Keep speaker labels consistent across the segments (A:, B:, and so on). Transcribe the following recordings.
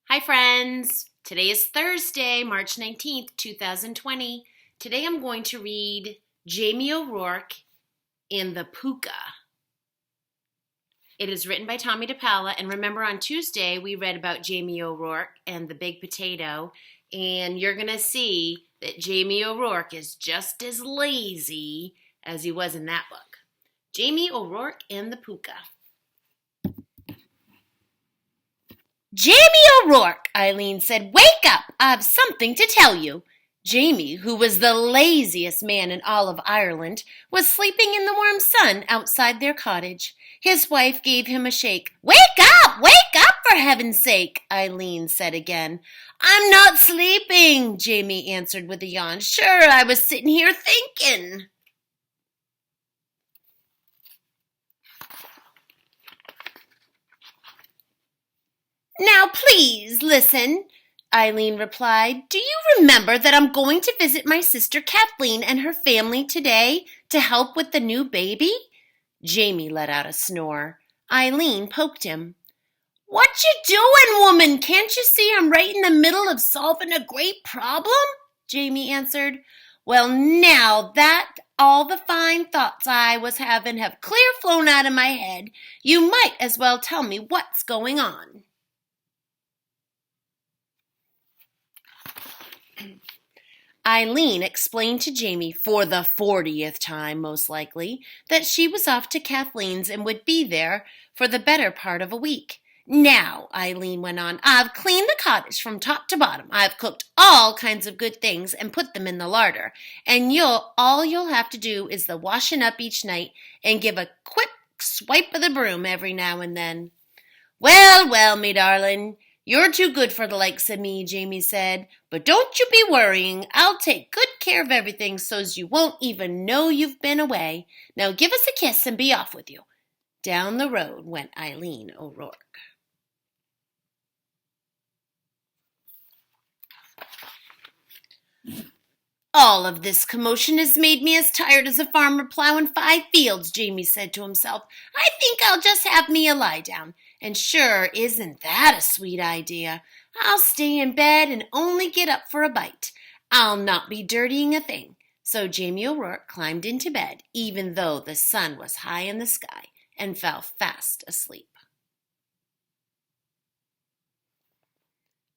A: Hi friends! Today is Thursday, March 19th, 2020. Today I'm going to read Jamie O'Rourke in the Pooka. It is written by Tommy DePaola, and remember on Tuesday we read about Jamie O'Rourke and the big potato, and you're going to see that Jamie O'Rourke is just as lazy as he was in that book. Jamie O'Rourke and the Pooka. Jamie O'Rourke, Eileen said, wake up! I have something to tell you. Jamie, who was the laziest man in all of Ireland, was sleeping in the warm sun outside their cottage. His wife gave him a shake. Wake up! Wake up, for heaven's sake, Eileen said again. I'm not sleeping, Jamie answered with a yawn. Sure, I was sitting here thinking. Now, please listen, Eileen replied. Do you remember that I'm going to visit my sister Kathleen and her family today to help with the new baby? Jamie let out a snore. Eileen poked him. What you doing, woman? Can't you see I'm right in the middle of solving a great problem? Jamie answered. Well, now that all the fine thoughts I was having have clear flown out of my head, you might as well tell me what's going on. Eileen explained to Jamie, for the 40th time most likely, that she was off to Kathleen's and would be there for the better part of a week. Now, Eileen went on, I've cleaned the cottage from top to bottom. I've cooked all kinds of good things and put them in the larder. And all you'll have to do is the washing up each night and give a quick swipe of the broom every now and then. Well, well, me darling, you're too good for the likes of me, Jamie said. But don't you be worrying. I'll take good care of everything so's you won't even know you've been away. Now give us a kiss and be off with you. Down the road went Eileen O'Rourke. All of this commotion has made me as tired as a farmer plowing 5 fields, Jamie said to himself. I think I'll just have me a lie down. And sure, isn't that a sweet idea? I'll stay in bed and only get up for a bite. I'll not be dirtying a thing. So Jamie O'Rourke climbed into bed, even though the sun was high in the sky, and fell fast asleep.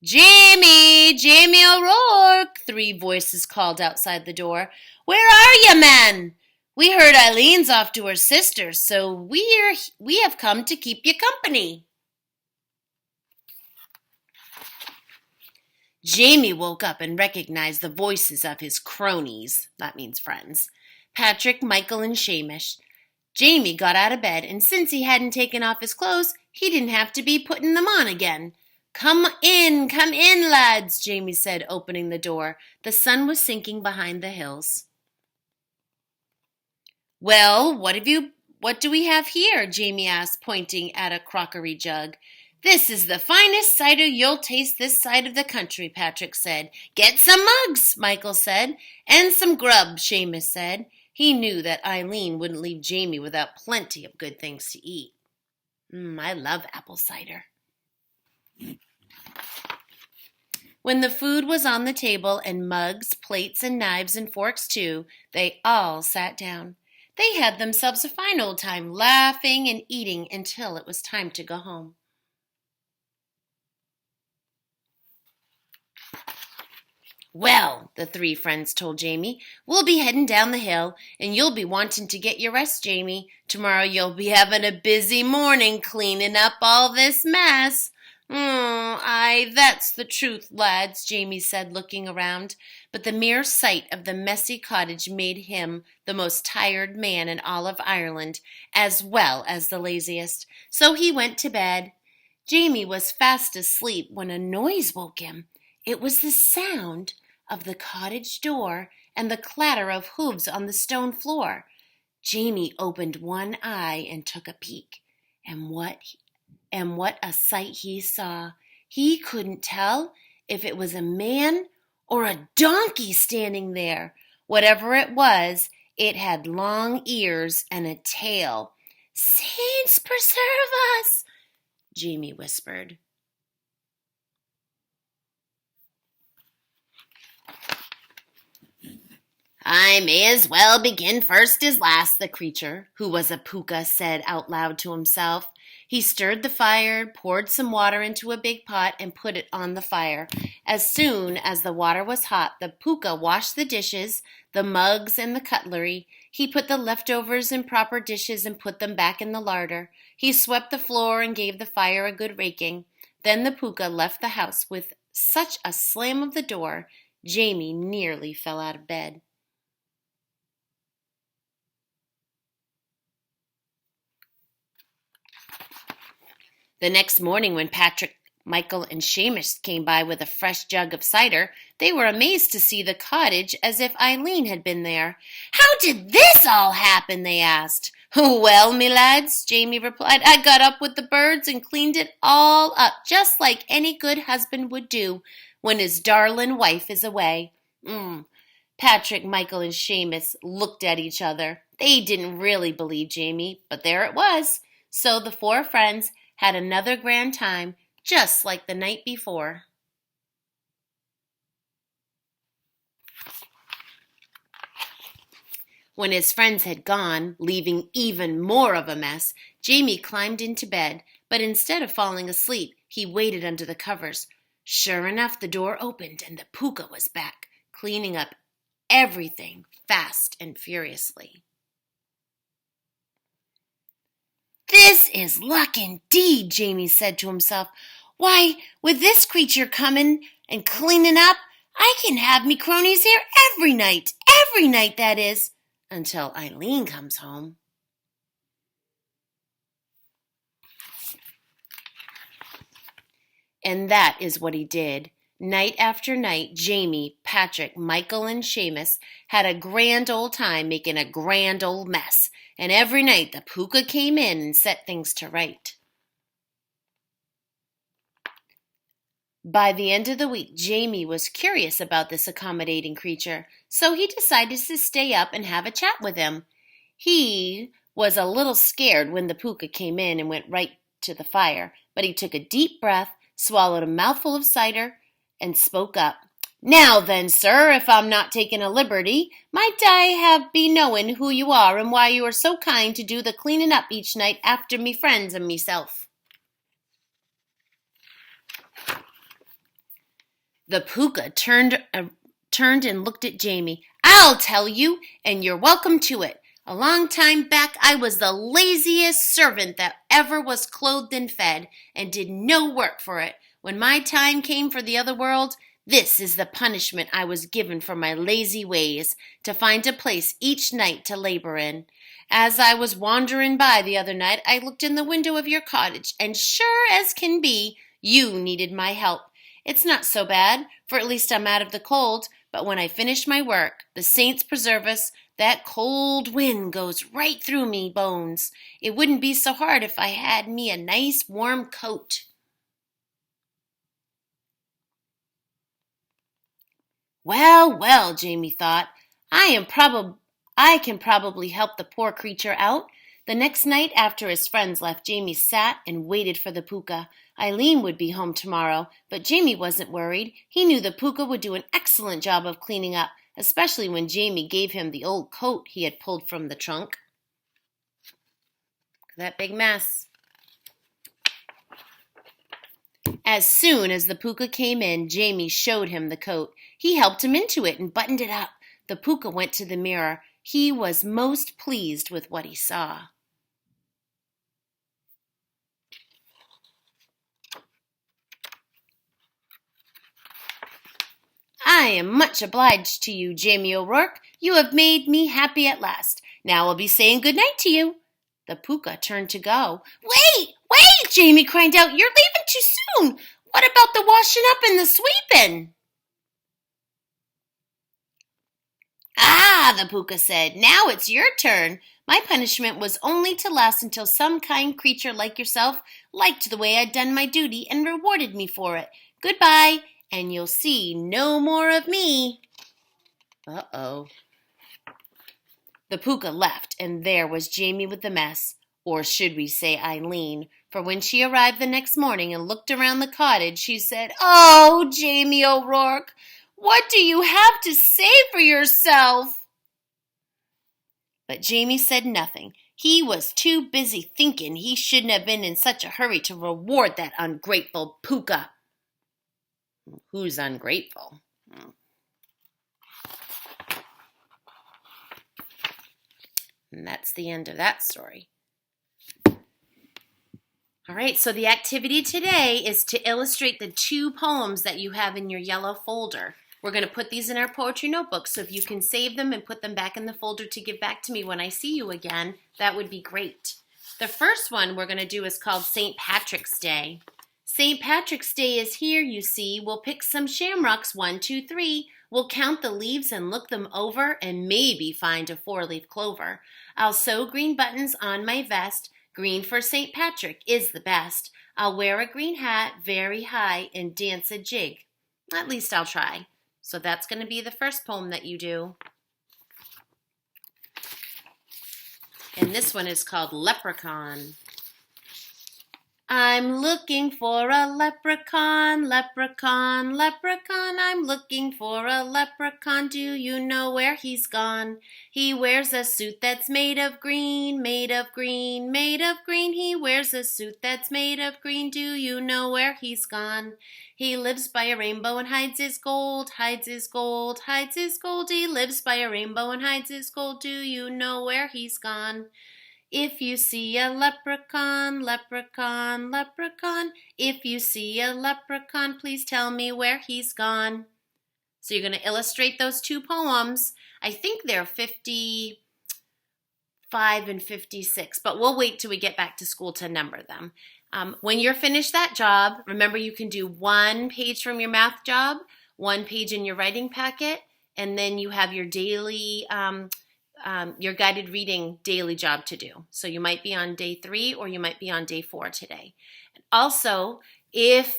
A: Jamie O'Rourke, 3 voices called outside the door. Where are you, man? We heard Eileen's off to her sister's, so we have come to keep you company. Jamie woke up and recognized the voices of his cronies, that means friends, Patrick, Michael, and Shamish. Jamie got out of bed, and since he hadn't taken off his clothes, he didn't have to be putting them on again. Come in, lads, Jamie said, opening the door. The sun was sinking behind the hills. Well, what do we have here? Jamie asked, pointing at a crockery jug. This is the finest cider you'll taste this side of the country, Patrick said. Get some mugs, Michael said. And some grub, Seamus said. He knew that Eileen wouldn't leave Jamie without plenty of good things to eat. I love apple cider. When the food was on the table and mugs, plates, and knives and forks too, they all sat down. They had themselves a fine old time, laughing and eating until it was time to go home. Well, the 3 friends told Jamie, we'll be heading down the hill, and you'll be wanting to get your rest, Jamie. Tomorrow you'll be having a busy morning cleaning up all this mess. Aye, that's the truth, lads, Jamie said, looking around. But the mere sight of the messy cottage made him the most tired man in all of Ireland, as well as the laziest. So he went to bed. Jamie was fast asleep when a noise woke him. It was the sound of the cottage door and the clatter of hooves on the stone floor. Jamie opened one eye and took a peek. And what a sight he saw. He couldn't tell if it was a man or a donkey standing there. Whatever it was, it had long ears and a tail. Saints preserve us, Jamie whispered. I may as well begin first as last, the creature, who was a Pooka, said out loud to himself. He stirred the fire, poured some water into a big pot, and put it on the fire. As soon as the water was hot, the Pooka washed the dishes, the mugs, and the cutlery. He put the leftovers in proper dishes and put them back in the larder. He swept the floor and gave the fire a good raking. Then the Pooka left the house with such a slam of the door, Jamie nearly fell out of bed. The next morning, when Patrick, Michael, and Seamus came by with a fresh jug of cider, they were amazed to see the cottage as if Eileen had been there. "How did this all happen?" they asked. "Well, me lads," Jamie replied, "I got up with the birds and cleaned it all up, just like any good husband would do when his darling wife is away." Patrick, Michael, and Seamus looked at each other. They didn't really believe Jamie, but there it was. So the four friends had another grand time, just like the night before. When his friends had gone, leaving even more of a mess, Jamie climbed into bed, but instead of falling asleep, he waited under the covers. Sure enough, the door opened and the Pooka was back, cleaning up everything fast and furiously. "This is luck indeed," Jamie said to himself. "Why, with this creature coming and cleaning up, I can have me cronies here every night, that is, until Eileen comes home." And that is what he did. Night after night, Jamie, Patrick, Michael, and Seamus had a grand old time making a grand old mess, and every night the Pooka came in and set things to right. By the end of the week, Jamie was curious about this accommodating creature, so he decided to stay up and have a chat with him. He was a little scared when the Pooka came in and went right to the fire, but he took a deep breath, swallowed a mouthful of cider, and spoke up. "Now then, sir, if I'm not taking a liberty, might I be knowing who you are and why you are so kind to do the cleaning up each night after me friends and meself?" The Pooka turned and looked at Jamie. "I'll tell you, and you're welcome to it. A long time back, I was the laziest servant that ever was clothed and fed, and did no work for it. When my time came for the other world, this is the punishment I was given for my lazy ways, to find a place each night to labor in. As I was wandering by the other night, I looked in the window of your cottage, and sure as can be, you needed my help. It's not so bad, for at least I'm out of the cold, but when I finish my work, the saints preserve us, that cold wind goes right through me bones. It wouldn't be so hard if I had me a nice warm coat." Well, Jamie thought, I can probably help the poor creature out. The next night after his friends left, Jamie sat and waited for the Pooka. Eileen would be home tomorrow, but Jamie wasn't worried. He knew the Pooka would do an excellent job of cleaning up, especially when Jamie gave him the old coat he had pulled from the trunk. That big mess. As soon as the Pooka came in, Jamie showed him the coat. He helped him into it and buttoned it up. The Pooka went to the mirror. He was most pleased with what he saw. "I am much obliged to you, Jamie O'Rourke. You have made me happy at last. Now I'll be saying good night to you." The Pooka turned to go. Wait! Jamie cried out. "You're leaving too soon. What about the washing up and the sweeping?" "Ah," the Pooka said, "now it's your turn. My punishment was only to last until some kind creature like yourself liked the way I'd done my duty and rewarded me for it. Goodbye, and you'll see no more of me." Uh-oh. The Pooka left, and there was Jamie with the mess, or should we say Eileen, for when she arrived the next morning and looked around the cottage, she said, "Oh, Jamie O'Rourke, what do you have to say for yourself?" But Jamie said nothing. He was too busy thinking he shouldn't have been in such a hurry to reward that ungrateful Pooka. Who's ungrateful? And that's the end of that story. All right, so the activity today is to illustrate the 2 poems that you have in your yellow folder. We're going to put these in our poetry notebook, so if you can save them and put them back in the folder to give back to me when I see you again, that would be great. The first one we're going to do is called St. Patrick's Day. St. Patrick's Day is here, you see. We'll pick some shamrocks, 1, 2, 3. We'll count the leaves and look them over and maybe find a 4-leaf clover. I'll sew green buttons on my vest. Green for St. Patrick is the best. I'll wear a green hat very high and dance a jig. At least I'll try. So that's going to be the first poem that you do. And this one is called Leprechaun. I'm looking for a leprechaun, leprechaun, leprechaun. I'm looking for a leprechaun. Do you know where he's gone? He wears a suit that's made of green, made of green, made of green. He wears a suit that's made of green. Do you know where he's gone? He lives by a rainbow and hides his gold, hides his gold, hides his gold. He lives by a rainbow and hides his gold. Do you know where he's gone? If you see a leprechaun, leprechaun, leprechaun, if you see a leprechaun, please tell me where he's gone. So you're going to illustrate those 2 poems. I think they're 55 and 56, but we'll wait till we get back to school to number them. When you're finished that job, remember you can do 1 page from your math job, 1 page in your writing packet, and then you have your daily your guided reading daily job to do. So you might be on day 3 or you might be on day 4 today. Also, if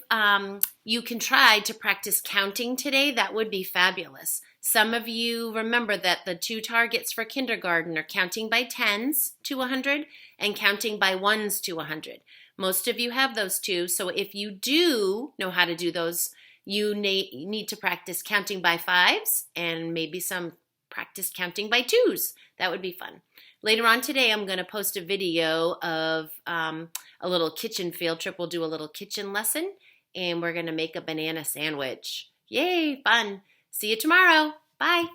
A: you can try to practice counting today, that would be fabulous. Some of you remember that the 2 targets for kindergarten are counting by 10s to 100 and counting by 1s to 100. Most of you have those 2, so if you do know how to do those, you need to practice counting by 5s and maybe some practice counting by 2s. That would be fun. Later on today, I'm going to post a video of a little kitchen field trip. We'll do a little kitchen lesson, and we're going to make a banana sandwich. Yay, fun. See you tomorrow. Bye.